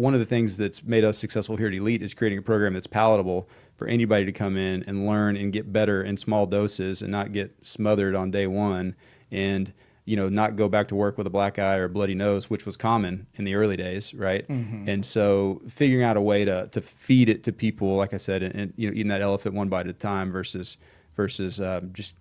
one of the things that's made us successful here at Elite is creating a program that's palatable for anybody to come in and learn and get better in small doses and not get smothered on day one, and not go back to work with a black eye or a bloody nose, which was common in the early days, right? And so figuring out a way to feed it to people, like I said, and eating that elephant one bite at a time versus just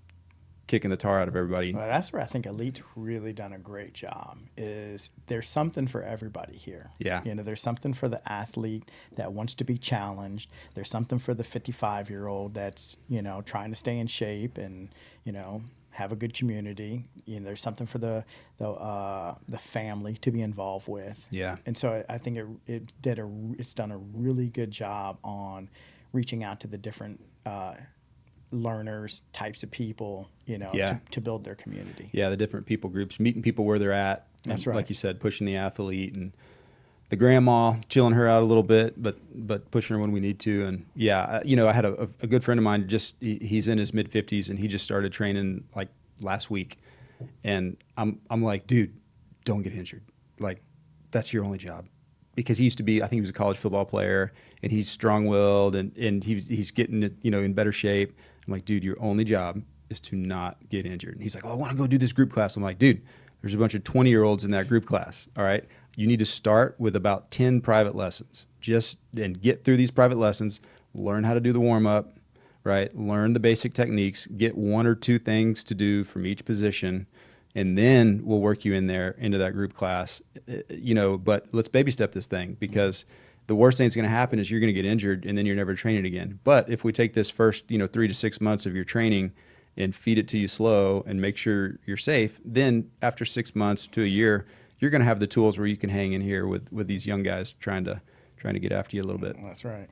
kicking the tar out of everybody. Well, that's where I think Elite's really done a great job. Is there's something for everybody here. Yeah. There's something for the athlete that wants to be challenged. There's something for the 55-year-old that's trying to stay in shape and have a good community. There's something for the family to be involved with. Yeah. And so I think it's done a really good job on reaching out to the different learners, types of people, to build their community. Yeah, the different people groups, meeting people where they're at. That's and, right. Like you said, pushing the athlete and the grandma, chilling her out a little bit, but pushing her when we need to. And yeah, I had a good friend of mine. He's in his mid 50s and he just started training like last week. And I'm like, dude, don't get injured. Like, that's your only job. Because he used to be, I think he was a college football player, and he's strong-willed, and he's getting in better shape. I'm like, dude, your only job is to not get injured. And he's like, oh, I want to go do this group class. I'm like, dude, there's a bunch of 20-year-olds in that group class. All right, you need to start with about 10 private lessons, and get through these private lessons, learn how to do the warm-up, right? Learn the basic techniques, get one or two things to do from each position. And then we'll work you into that group class, but let's baby step this thing, because the worst thing that's going to happen is you're going to get injured and then you're never training again. But if we take this first, 3 to 6 months of your training and feed it to you slow and make sure you're safe, then after 6 months to a year, you're going to have the tools where you can hang in here with these young guys trying to get after you a little bit. That's right.